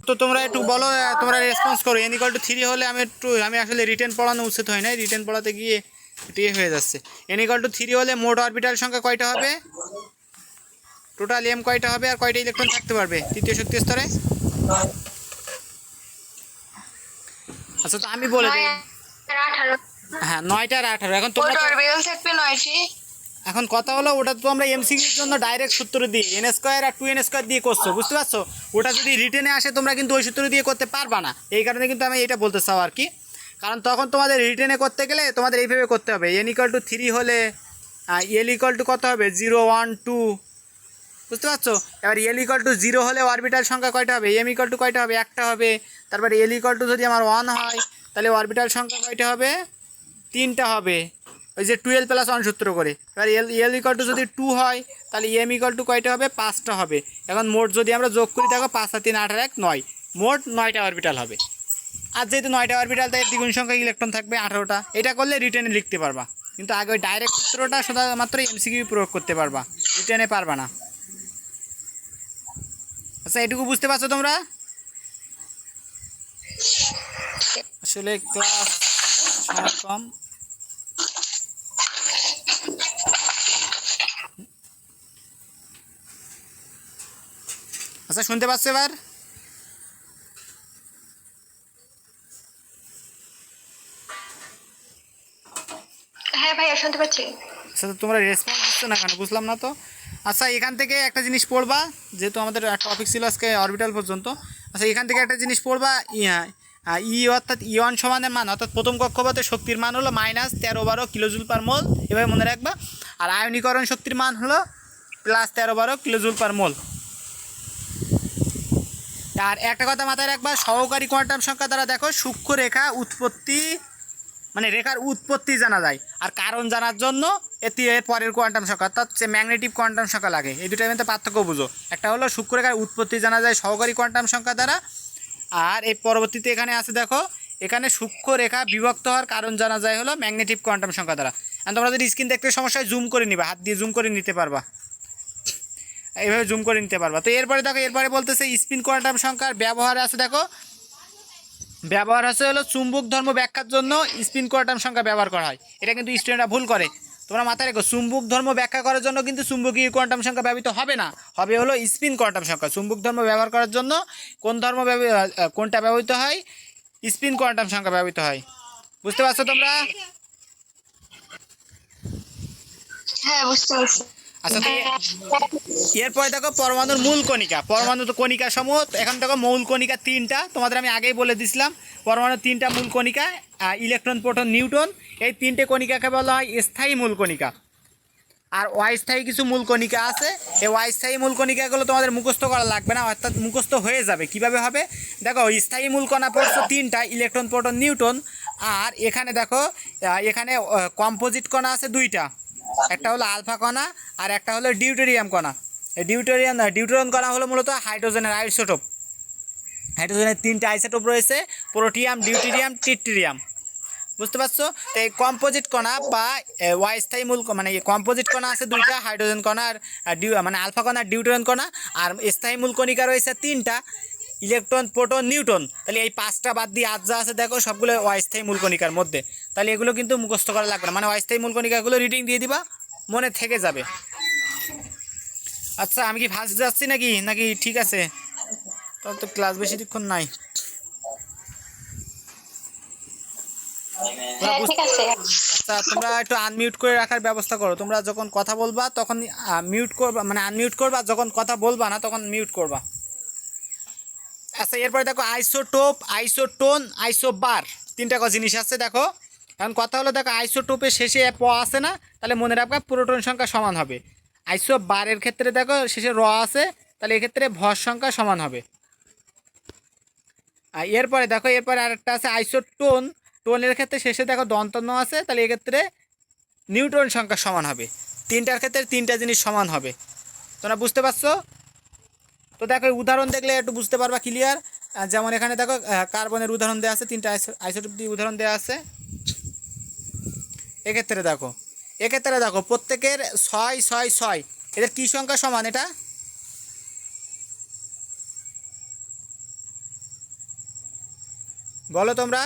তো তোমরা একটু বলো, তোমরা রেসপন্স করো। n = 3 হলে আমি আসলে রিটেন পড়ানো উচিত হয় না, রিটেন পড়াতে গিয়ে একটু হয়ে যাচ্ছে। n = 3 হলে মোট অরবিটাল সংখ্যা কয়টা হবে? টোটাল m কয়টা হবে আর কয়টা ইলেকট্রন থাকতে পারবে তৃতীয় শক্তি স্তরে? আচ্ছা, তো আমি বলে দিই। 18 হ্যাঁ, 9টা আর 18। এখন তোমরা অরবিটাল থাকবে 9টি। এখন কথা হলো, ওটা তো আমরা MCQর জন্য ডাইরেক্ট সূত্র দিই n² আর 2n² দিয়ে করছো, বুঝতে পারছো? ওটা যদি রিটেনে আসে তোমরা কিন্তু ওই সূত্র দিয়ে করতে পারবা না, এই কারণে কিন্তু আমি এটা বলতে চাও আর কি। কারণ তখন তোমাদের রিটেনে করতে গেলে তোমাদের এইভাবে করতে হবে। n = 3 হলে l কত হবে? 0 1 2, বুঝতে পারছো? এবার l = 0 হলে অরবিটাল সংখ্যা কয়টা হবে? m কয়টা হবে? একটা হবে। তারপরে l যদি আমার 1 হয় তাহলে অরবিটাল সংখ্যা কয়টা হবে? 3টা হবে, ওই যে 12 + 1 সূত্র করে। এবার l যদি 2 হয় তাহলে m কয়টা হবে? 5টা হবে। এখন মোট যদি আমরা যোগ করি, দেখো 5 আর 3 8 আর 1 9, মোট 9টা অরবিটাল হবে। আর যেহেতু 9টা অরবিটাল তাই দ্বিগুণ সংখ্যা ইলেকট্রন থাকবে 18টা। এটা করলে রিটেনে লিখতে পারবা, কিন্তু আগে ওই ডাইরেক্ট সূত্রটা শুধুমাত্র MCQ প্রয়োগ করতে পারবা, রিটেনে পারবা না। আচ্ছা, এটুকু বুঝতে পারছো তোমরা? আসলে ক্লাস সময় কম। আচ্ছা, শুনতে পাচ্ছ এবার? হ্যাঁ ভাইয়া শুনতে পাচ্ছি। আচ্ছা, তো তোমরা রেসপন্স দিচ্ছ না কেন বুঝলাম না তো। আচ্ছা, এখান থেকে একটা জিনিস পড়বা, যেহেতু আমাদের টপিক ছিল আজকে অরবিটাল পর্যন্ত। আচ্ছা, এখান থেকে একটা জিনিস পড়বা, ই অর্থাৎ ইয়ন সমানের মান অর্থাৎ প্রথম কক্ষপথে শক্তির মান হলো -1312 কিলোজুল পার মোল, এভাবে মনে রাখবা। আর আয়নীকরণ শক্তির মান হলো +1312 কিলোজুল পার মোল। আর একটা কথা মাথায় রাখবা, সহকারী কোয়ান্টাম সংখ্যা দ্বারা দেখো সূক্ষ্ম রেখা উৎপত্তি মানে রেখার উৎপত্তি জানা যায়, আর কারণ জানার জন্য এর পরের কোয়ান্টাম সংখ্যা অর্থাৎ ম্যাগনেটিক কোয়ান্টাম সংখ্যা লাগে। এই দুটোর মধ্যে পার্থক্য বুঝো। একটা হলো সূক্ষ্ম রেখার উৎপত্তি জানা যায় সহকারী কোয়ান্টাম সংখ্যা দ্বারা, আর এই পরবর্তীতে এখানে আছে দেখো এখানে সূক্ষ্ম রেখা বিভক্ত হওয়ার কারণ জানা যায় হলো ম্যাগনেটিক কোয়ান্টাম সংখ্যা দ্বারা। আর তোমরা যদি স্ক্রিন দেখতে সমস্যা হয় জুম করে নিবা, হাত দিয়ে জুম করে নিতে পারবা, এইভাবে জুম করে নিতে পারবা। তো এরপরে দেখো এরপরে বলতেছে স্পিন কোয়ান্টাম সংখ্যার ব্যবহার আছে। দেখো ব্যবহার আছে হলো চুম্বক ধর্ম ব্যাখ্যার জন্য স্পিন কোয়ান্টাম সংখ্যা ব্যবহার করা হয়। এটা কিন্তু স্টুডেন্টরা ভুল করে, তোমরা মাথায় রেখো। চুম্বক ধর্ম ব্যাখ্যা করার জন্য কিন্তু চুম্বকীয় কোয়ান্টাম সংখ্যা ব্যবহৃত হবে না, হবে হলো স্পিন কোয়ান্টাম সংখ্যা। চুম্বক ধর্ম ব্যবহার করার জন্য কোনটা ব্যবহৃত হয়? স্পিন কোয়ান্টাম সংখ্যা ব্যবহৃত হয়। বুঝতে পারছো তোমরা? হ্যাঁ বুঝতে পারছি। আচ্ছা, তো এরপরে দেখো পরমাণুর মূল কণিকা। পরমাণু তো কণিকা সমূহ, এখন দেখো মূল কণিকা 3টা, তোমাদের আমি আগেই বলে দিছিলাম। পরমাণুর 3টা মূল কণিকা, ইলেকট্রন, প্রোটন, নিউট্রন। এই 3টে কণিকাকে বলা হয় স্থায়ী মূল কণিকা। আর অস্থায়ী কিছু মূল কণিকা আছে। এই অস্থায়ী মূল কণিকাগুলো তোমাদের মুখস্থ করা লাগবে না, অর্থাৎ মুখস্থ হয়ে যাবে। কিভাবে হবে? দেখো স্থায়ী মূল কণা পড়ছো 3টা, ইলেকট্রন, প্রোটন, নিউট্রন। আর এখানে দেখো এখানে কম্পোজিট কণা আছে 2টা, একটা হলো আলফা কণা আর একটা হলো ডিউটেরিয়াম কণা। এই ডিউটেরিয়াম কণা হলো মূলত হাইড্রোজেনের আইসোটোপ। হাইড্রোজেনের 3টা আইসোটোপ রয়েছে, প্রোটিয়াম, ডিউটেরিয়াম, ট্রিটিরিয়াম। বুঝতে পারছো? তো এই কম্পোজিট কণা বা অস্থায়ী মূল মানে কম্পোজিট কণা আছে 2টা, হাইড্রোজেন কণা আর মানে আলফা কণা আর ডিউটেরিয়াম কণা। আর স্থায়ী মূল কণিকা রয়েছে 3টা, ইলেকট্রন, প্রোটন, নিউট্রন। তাহলে এই 5টা বাদ দিয়ে আজ যা আছে দেখো সবগুলো অস্থায়ী মূল কণিকার মধ্যে। তাহলে এগুলো কিন্তু মুখস্থ করা লাগবে না, মানে অস্থায়ী মূল কণিকাগুলো রিডিং দিয়ে দিবা, মনে থেকে যাবে। আচ্ছা, আমি কি ফার্স্ট যাচ্ছি নাকি ঠিক আছে? তাহলে তো ক্লাস বেশিক্ষণ নাই। আচ্ছা, তোমরা একটু আনমিউট করে রাখার ব্যবস্থা করো। তোমরা যখন কথা বলবা তখন মিউট করবা, মানে আনমিউট করবা, যখন কথা বলবা না তখন মিউট করবা। আচ্ছা, এরপরে দেখো আইসোটোপ, আইসোটোন, আইসোবার, 3টা জিনিস আছে। দেখো এখন কথা হলো, দেখো আইসোটোপের শেষে প আছে না, তাহলে মনে রাখবা প্রোটন সংখ্যা সমান হবে। আইসোবারের ক্ষেত্রে দেখো শেষে র আছে, তাহলে এক্ষেত্রে ভর সংখ্যা সমান হবে। আর এরপরে দেখো এরপরে আরেকটা আছে আইসোটোন। টোনের ক্ষেত্রে শেষে দেখো দন্তন্য আছে, তাহলে এক্ষেত্রে নিউট্রন সংখ্যা সমান হবে। 3টার ক্ষেত্রে 3টা জিনিস সমান হবে। তোমরা বুঝতে পারছো? তো দেখো উদাহরণ দেখলে একটু বুঝতে পারবা ক্লিয়ার। যেমন এখানে দেখো কার্বনের উদাহরণ দেওয়া আছে, 3টা আইসোটোপ দিয়ে উদাহরণ দেওয়া আছে। এক্ষেত্রে দেখো প্রত্যেকের 6 6 6, এদের কী সংখ্যা সমান? এটা বলো তোমরা।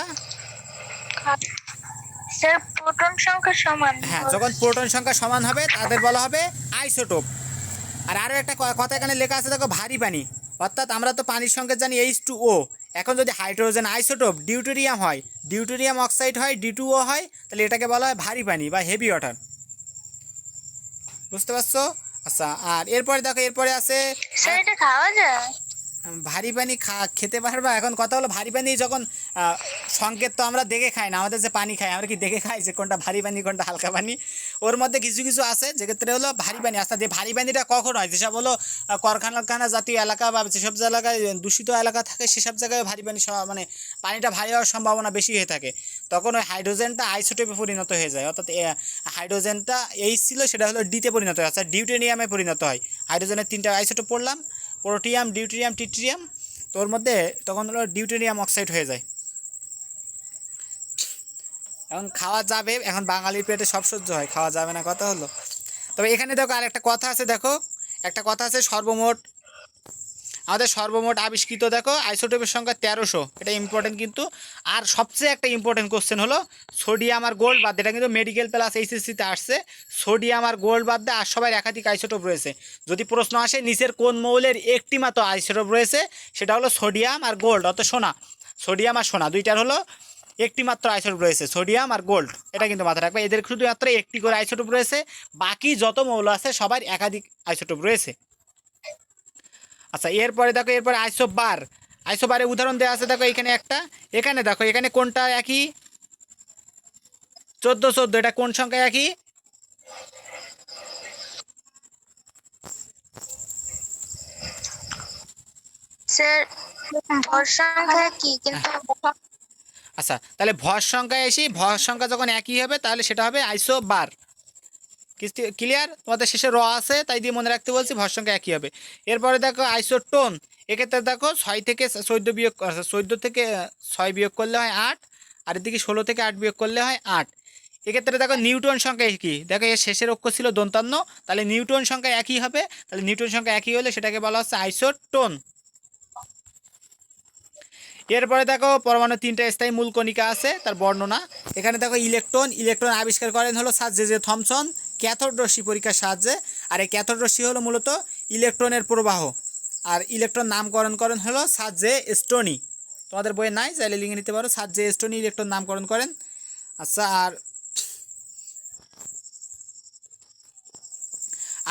স্যার প্রোটন সংখ্যা সমান। হ্যাঁ, যখন প্রোটন সংখ্যা সমান হবে তাদের বলা হবে আইসোটোপ। আর আরও একটা কথা এখানে লেখা আছে দেখো, ভারী পানি। অর্থাৎ আমরা তো পানির সংকেত জানি H2O। এখন যদি হাইড্রোজেন আইসোটোপ ডিউটেরিয়াম হয়, ডিউটেরিয়াম অক্সাইড হয়, D2O হয়, তাহলে এটাকে বলা হয় ভারী পানি বা হেভি ওয়াটার। বুঝতে পারছো? আচ্ছা, আর এরপরে দেখো এরপরে আছে এটা খাওয়া যায় ভারী পানি। খেতে পারবা? এখন কথা হলো ভারী পানি যখন সংকেত তো আমরা দেখে খাই না, আমাদের যে পানি খাই আমরা কি দেখে খাই যে কোনটা ভারী পানি কোনটা হালকা পানি? ওর মধ্যে কিছু কিছু আছে যেক্ষেত্রে হলো ভারী পানি। আস্তে দিয়ে ভারী পানিটা কখন হয়? যেসব হলো কারখানা জাতীয় এলাকা বা যেসব এলাকায় দূষিত এলাকা থাকে সেসব জায়গায় ভারী পানি মানে পানিটা ভারী হওয়ার সম্ভাবনা বেশি হয়ে থাকে। তখন ওই হাইড্রোজেনটা আইসোটোপে পরিণত হয়ে যায়, অর্থাৎ হাইড্রোজেনটা H ছিল সেটা হলো ডিতে পরিণত হয়, অর্থাৎ ডিউটেরিয়ামে পরিণত হয়। হাইড্রোজেনের 3টা আইসোটোপ পড়লাম, প্রোটিয়াম, ডিউটেরিয়াম, ট্রিটিরিয়াম। তো ওর মধ্যে তখন হলো ডিউটেরিয়াম অক্সাইড হয়ে যায়। এখন খাওয়া যাবে, এখন বাঙালির পেটে সব সহ্য হয়, খাওয়া যাবে না কথা হলো। তবে এখানে দেখো আর একটা কথা আছে, দেখো একটা কথা আছে আমাদের সর্বমোট আবিষ্কৃত দেখো আইসোটোপের সংখ্যা 1300। এটা ইম্পর্টেন্ট কিন্তু। আর সবচেয়ে একটা ইম্পর্টেন্ট কোশ্চেন হলো সোডিয়াম আর গোল্ড বাদ। এটা কিন্তু মেডিকেল প্লাস এইচএসসিতে আসছে। সোডিয়াম আর গোল্ড বাদ দিয়ে আর সবার একাধিক আইসোটোপ রয়েছে। যদি প্রশ্ন আসে নিচের কোন মৌলের একটি মাত্র আইসোটোপ রয়েছে, সেটা হলো সোডিয়াম আর গোল্ড, অর্থাৎ সোনা। সোডিয়াম আর সোনা দুইটার হলো একটি মাত্র আইসোটোপ রয়েছে, সোডিয়াম আর গোল্ড। এটা কিন্তু মাথায় রাখবে, এদের শুধুমাত্র একটি করে আইসোটোপ রয়েছে, বাকি যত মৌল আছে সবার একাধিক আইসোটোপ রয়েছে। আচ্ছা, এরপরে দেখো এরপরে আইসোবার। আইসোবারের উদাহরণ দেওয়া আছে দেখো এখানে একটা, এখানে দেখো এখানে কোনটা একই? 14 এটা কোন সংখ্যা একই? স্যার ভর সংখ্যা কি কিন্তু আচ্ছা, তাহলে ভর সংখ্যায় এসি, ভর সংখ্যা যখন একই হবে তাহলে সেটা হবে আইসোবার। ক্লিয়ার? তোমাদের শেষে র আছে তাই দিয়ে মনে রাখতে বলছি, ভর সংখ্যা একই হবে। এরপরে দেখো আইসোটোন, এক্ষেত্রে দেখো 6 থেকে 14 বিয়োগ, 14 থেকে 6 বিয়োগ করলে হয় 8, আর এদিকে 16 থেকে 8 বিয়োগ করলে হয় 8। এক্ষেত্রে দেখো নিউটন সংখ্যা একই, দেখো এর শেষের অক্ষর ছিল দন্তান্ন, তাহলে নিউটন সংখ্যা একই হবে। তাহলে নিউটন সংখ্যা একই হলে সেটাকে বলা হচ্ছে আইসোটোন। এরপরে দেখো পরমাণু 3টা স্থায়ী মূল কণিকা আছে, তার বর্ণনা। এখানে দেখো ইলেকট্রন আবিষ্কার করেন হলো sir J J Thomson cathode রশ্মি পরীক্ষার সাহায্যে। আর এই ক্যাথোড রশ্মি হলো মূলত ইলেকট্রনের প্রবাহ, আর ইলেকট্রন নামকরণ করেন হলো স্যার জে স্টোনি। তোমাদের বইয়ে নাই, চাইলে লিখে নিতে পারো, স্যার জে স্টোনি ইলেকট্রন নামকরণ করেন। আচ্ছা,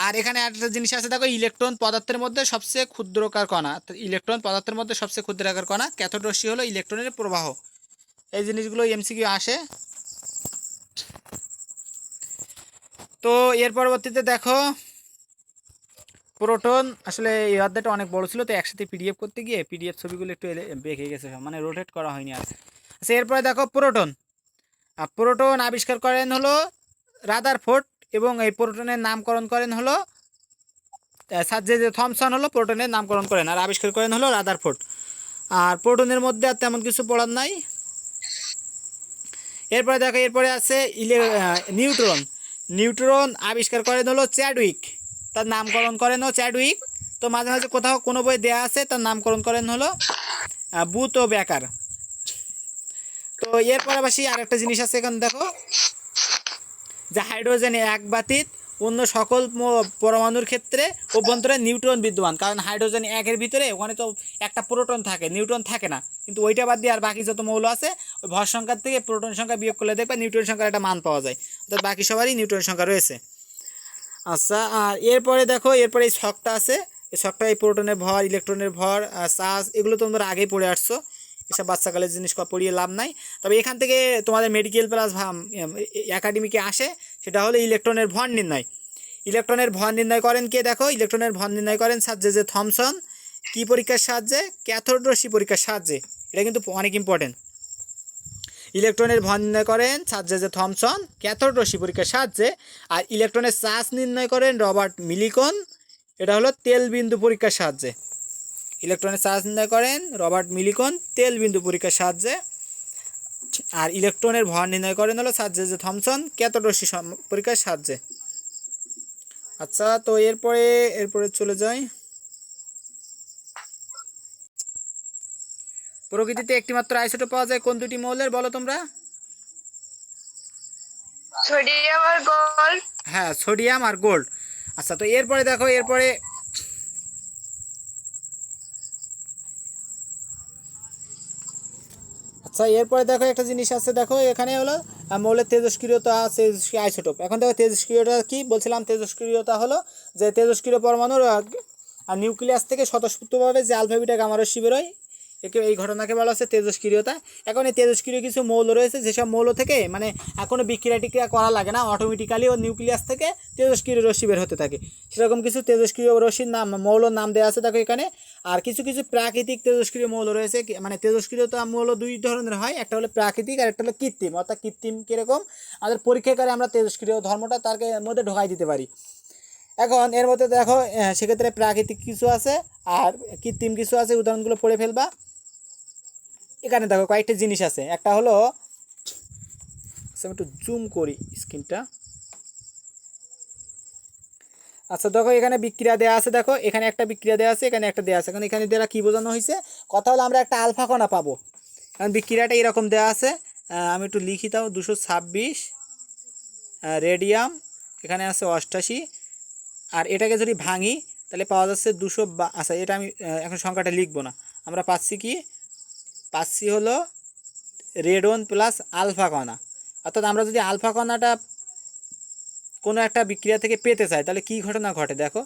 আর এখানে একটা জিনিস আছে দেখো, ইলেকট্রন পদার্থের মধ্যে সবচেয়ে ক্ষুদ্রাকার কণা, ইলেকট্রন পদার্থের মধ্যে সবচেয়ে ক্ষুদ্রাকার কণা, ক্যাথোড রশ্মি হলো ইলেকট্রনের প্রবাহ। এই জিনিসগুলো এমসিকিউ আসে। তো এর পরবর্তীতে দেখো প্রোটন, আসলে এই অধ্যায়টা অনেক বড় ছিল তো একসাথে পিডিএফ করতে গিয়ে পিডিএফ ছবিগুলো একটু বেঁকে গেছে, মানে রোটেট করা হয়নি আর। আচ্ছা, এরপরে দেখো প্রোটন আবিষ্কার করেন হলো রাদারফোর্ড, এবং এই প্রোটনের নামকরণ করেন হলো স্যার জে জে থমসন হলো প্রোটনের নামকরণ করেন, আর আবিষ্কার করেন হলো রাদারফোর্ড। আর প্রোটনের মধ্যে আর তেমন কিছু পড়ার নাই। এরপরে দেখো এরপরে আছে নিউট্রন আবিষ্কার করেন হলো চ্যাডউইক, তার নামকরণ করেন হলো চ্যাডউইক। তো মাঝে মাঝে কোথাও কোনো বই দেওয়া আছে, তার নামকরণ করেন হলো বুথ ও বেকার। তো এর পাশাপাশি আরেকটা জিনিস আছে এখানে দেখো, যে হাইড্রোজেন এক ব্যতীত অন্য সকল পরমাণুর ক্ষেত্রে অভ্যন্তরে নিউট্রন বিদ্যমান, কারণ হাইড্রোজেন একের ভিতরে ওখানে তো একটা প্রোটন থাকে, নিউট্রন থাকে না। কিন্তু ওইটা বাদ দিয়ে আর বাকি যত মৌল আছে ওই ভর সংখ্যার থেকে প্রোটন সংখ্যা বিয়োগ করলে দেখবে নিউট্রন সংখ্যার একটা মান পাওয়া যায়, অর্থাৎ বাকি সবারই নিউট্রন সংখ্যা রয়েছে। আচ্ছা, আর এরপরে দেখো এরপরে এই ছকটা আছে, এই ছকটা এই প্রোটনের ভর, ইলেকট্রনের ভর, চার্জ, এগুলো তোমরা আগেই পড়ে আসছো, এসব বাচ্চাকালের জিনিস পড়িয়ে লাভ নাই। তবে এখান থেকে তোমাদের মেডিকেল প্লাস একাডেমিকে আসে, সেটা হলো ইলেকট্রনের ভর নির্ণয়। ইলেকট্রনের ভর নির্ণয় করেন কে? দেখো ইলেকট্রনের ভর নির্ণয় করেন স্যার জে জে থমসন, কী পরীক্ষার সাহায্যে? ক্যাথোড রশ্মি পরীক্ষার সাহায্যে। এটা কিন্তু অনেক ইম্পর্টেন্ট। ইলেকট্রনের ভর নির্ণয় করেন sir J J Thomson cathode রশ্মি পরীক্ষার সাহায্যে। আর ইলেকট্রনের চার্জ নির্ণয় করেন রবার্ট মিলিকন, এটা হলো তেল বিন্দু পরীক্ষার সাহায্যে। ইলেকট্রনের চার্জ নির্ণয় করেন রবার্ট মিলিকন তেল বিন্দু পরীক্ষার সাহায্যে। আর ইলেকট্রনের ভর নির্ণয় করেন হলো sir J J Thomson cathode রশ্মি পরীক্ষার সাহায্যে। আচ্ছা, তো এরপরে চলে যাই। প্রকৃতিতে একটিমাত্র আইসোটোপ পাওয়া যায় কোন দুটি মৌলের, বলো তোমরা? সোডিয়াম আর গোল্ড। হ্যাঁ, সোডিয়াম আর গোল্ড। আচ্ছা, তো এরপরে দেখো এরপরে দেখো একটা জিনিস আছে, দেখো এখানে হলো মৌলের তেজস্ক্রিয়তা, তেজস্ক্রিয় আইসোটোপ। এখন দেখো তেজস্ক্রিয়তা কি বলছিলাম, তেজস্ক্রিয়তা হলো যে তেজস্ক্রিয় পরমাণুর নিউক্লিয়াস থেকে স্বতঃস্ফূর্তভাবে যে আলফা বিটা গামা রশ্মি বেরোয়, এই ঘটনাকে বলা হচ্ছে তেজস্ক্রিয়তা। এখন এই তেজস্ক্রিয় কিছু মৌল রয়েছে, যেসব মৌল থেকে মানে কোনো বিক্রিয়া করা লাগে না, অটোমেটিক্যালি ও নিউক্লিয়াস থেকে তেজস্ক্রিয় রশ্মি বের হতে থাকে। সেরকম কিছু তেজস্ক্রিয় রশ্মির মৌলর নাম দেওয়া আছে দেখো এখানে। আর কিছু প্রাকৃতিক তেজস্ক্রিয় মৌল রয়েছে, মানে তেজস্ক্রিয়তা মৌল দুই ধরনের হয়, একটা হলো প্রাকৃতিক আর একটা হলো কৃত্রিম। অর্থাৎ কৃত্রিম কীরকম, আমাদের পরীক্ষাকারে আমরা তেজস্ক্রিয় ধর্মটা তার মধ্যে ঢোকাই দিতে পারি। এখন এর মধ্যে দেখো সেক্ষেত্রে প্রাকৃতিক কিছু আছে আর কৃত্রিম কিছু আছে, উদাহরণগুলো পড়ে ফেলবা। এখানে দেখো কয়েকটা জিনিস আছে, একটা হলো আমি একটু জুম করি স্ক্রিনটা। আচ্ছা, দেখো এখানে বিক্রিয়া দেওয়া আছে, দেখো এখানে একটা বিক্রিয়া দেওয়া আছে, এখানে একটা দেওয়া আছে। এখন এখানে দেওয়া কী বোঝানো হয়েছে, কথা হলো আমরা একটা আলফা কণা পাবো। কারণ বিক্রিয়াটা এরকম দেওয়া আছে, আমি একটু লিখি, তাও 226 রেডিয়াম, এখানে আছে 88, আর এটাকে যদি ভাঙি তাহলে পাওয়া যাচ্ছে 200। আচ্ছা, এটা আমি এখন সংখ্যাটা লিখবো না, আমরা পাচ্ছি হলো রেডন প্লাস আলফা কণা। অর্থাৎ আমরা যদি আলফা কণাটা কোনো একটা বিক্রিয়া থেকে পেতে চাই তাহলে কী ঘটনা ঘটে, দেখো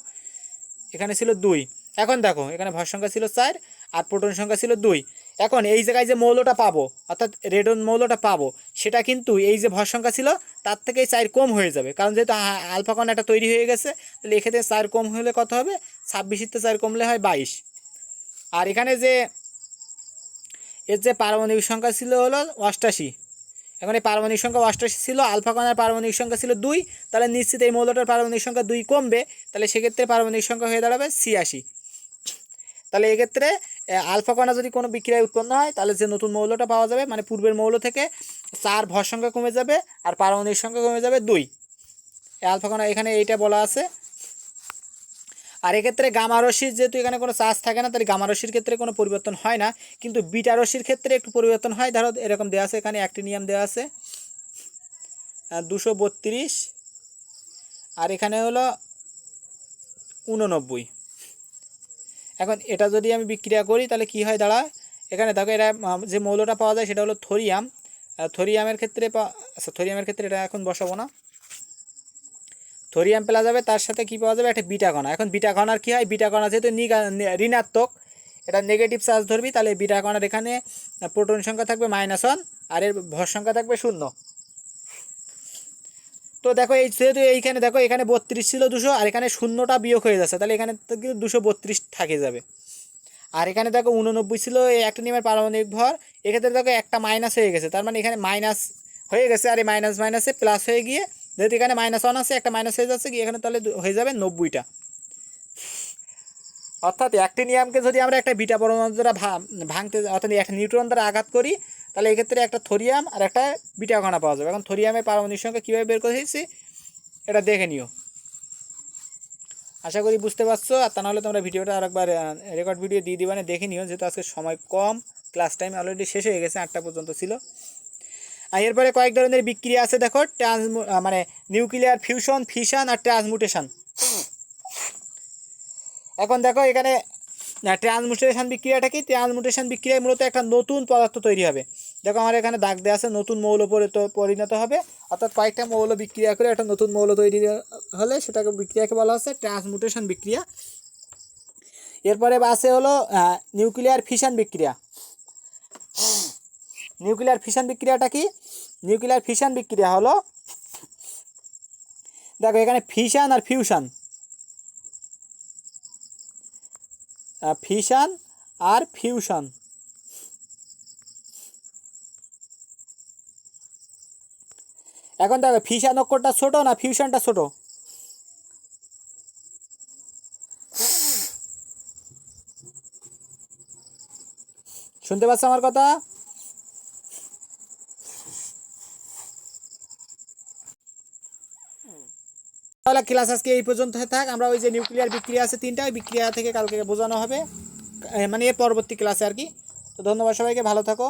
এখানে ছিল 2, এখন দেখো এখানে ভর সংখ্যা ছিল 4, আর প্রোটন সংখ্যা ছিল 2। এখন এই জায়গায় যে মৌলটা পাবো অর্থাৎ রেডন মৌলটা পাবো সেটা কিন্তু এই যে ভর সংখ্যা ছিল তার থেকে 4 কম হয়ে যাবে, কারণ যেহেতু আলফা কণা একটা তৈরি হয়ে গেছে, তাহলে এক্ষেত্রে 4 কম হলে কত হবে, 26 4 কমলে হয় 22। আর এখানে যে এর যে পারমাণবিক সংখ্যা ছিল হলো 88। এখন এই পারমাণবিক সংখ্যা 88 ছিল, আলফা কণার পারমাণবিক সংখ্যা ছিল 2, তাহলে নিশ্চিত এই মৌলটার পারমাণবিক সংখ্যা 2 কমবে, তাহলে সেক্ষেত্রে পারমাণবিক সংখ্যা হয়ে দাঁড়াবে 86। তাহলে এক্ষেত্রে আলফা কণা যদি কোনো বিক্রিয়ায় উৎপন্ন হয় তাহলে যে নতুন মৌলটা পাওয়া যাবে মানে পূর্বের মৌল থেকে 4 ভর সংখ্যা কমে যাবে আর পারমাণবিক সংখ্যা কমে যাবে 2। আলফা কণা এখানে এইটা বলা আছে। আর এক্ষেত্রে গামা রশ্মির যেহেতু এখানে কোনো চার্জ থাকে না, তাহলে গামা রশ্মির ক্ষেত্রে কোনো পরিবর্তন হয় না, কিন্তু বিটা রশ্মির ক্ষেত্রে একটু পরিবর্তন হয়। ধরো এরকম দেওয়া আছে, এখানে অ্যাক্টিনিয়াম দেওয়া আছে 232 আর এখানে হলো 89। এখন এটা যদি আমি বিক্রিয়া করি তাহলে কি হয় দাঁড়ায়, এখানে দেখো এরা যে মৌলটা পাওয়া যায় সেটা হলো থোরিয়াম। থোরিয়ামের ক্ষেত্রে আচ্ছা থোরিয়ামের ক্ষেত্রে এটা এখন বসাবো না, থোরিয়াম পেলা যাবে, তার সাথে কি পাওয়া যাবে, একটা বিটা কণা। এখন বিটা কণার কী হয়, বিটা কণা যেহেতু ঋণাত্মক, এটা নেগেটিভ চার্জ ধরবি, তাহলে বিটা কণার এখানে প্রোটন সংখ্যা থাকবে -1 আর এর ভর সংখ্যা থাকবে 0। তো দেখো এই যেহেতু এইখানে দেখো এখানে 32 ছিল 200 আর এখানে শূন্যটা বিয়োগ হয়ে যাচ্ছে, তাহলে এখানে কিন্তু 232 থাকে যাবে। আর এখানে দেখো 89 ছিল এই অ্যাক্টিনিয়ামের পারমাণবিক ভর, এক্ষেত্রে দেখো একটা মাইনাস হয়ে গেছে, তার মানে এখানে মাইনাস হয়ে গেছে আর এই মাইনাস মাইনাসে প্লাস হয়ে গিয়ে যেহেতু এখানে -1 আছে একটা মাইনাস হয়ে যাচ্ছে কি এখানে, তাহলে হয়ে যাবে 90টা। অর্থাৎ অ্যাক্টিনিয়ামকে যদি আমরা একটা বিটা পরমাণু দ্বারা ভাঙতে অর্থাৎ একটা নিউট্রন দ্বারা আঘাত করি তাহলে এক্ষেত্রে একটা থোরিয়াম আর একটা বিটা কণা পাওয়া যাবে। এখন থোরিয়ামের পারমাণবিক সংখ্যা কীভাবে বের করেছি এটা দেখে নিও, আশা করি বুঝতে পারছো। আর তা নাহলে তোমরা ভিডিওটা আরেকবার রেকর্ড ভিডিও দিয়ে দিবানে দেখে নিও, যেহেতু আজকে সময় কম, ক্লাস টাইম অলরেডি শেষ হয়ে গেছে, 8টা পর্যন্ত ছিল। আর এরপরে কয়েক ধরনের বিক্রিয়া আছে দেখো, মানে নিউক্লিয়ার ফিউশন, ফিশন আর ট্রান্সমিউটেশন। এখন দেখো এখানে ট্রান্সমিউটেশন বিক্রিয়াটা কি, ট্রান্সমিউটেশন বিক্রিয়ায় মূলত একটা নতুন পদার্থ তৈরি হবে। দেখো আমার এখানে দাগ দেওয়া আছে, নতুন মৌল পরিণত হবে, অর্থাৎ কয়েকটা মৌল বিক্রিয়া করে একটা নতুন মৌল তৈরি হলে সেটাকে বিক্রিয়াকে বলা হচ্ছে ট্রান্সমিউটেশন বিক্রিয়া। এরপরে আছে হলো নিউক্লিয়ার ফিশন বিক্রিয়া। নিউক্লিয়ার ফিশন বিক্রিয়াটা কি, নিউক্লিয়ার ফিশন বিক্রিয়া হলো দেখো এখানে ফিশন আর ফিউশন, ফিশন আর ফিউশন। এখন দেখো ফিশন অক্ষরটা ছোট না ফিউশনটা ছোট, শুনতে পাচ্ছ আমার কথা? তাহলে ক্লাস আজকে এই পর্যন্ত থাক। আমরা ওই যে নিউক্লিয়ার বিক্রিয়া আছে 3টা, ওই বিক্রিয়া থেকে কালকে বোঝানো হবে মানে এর পরবর্তী ক্লাসে আর কি। তো ধন্যবাদ সবাইকে, ভালো থাকো।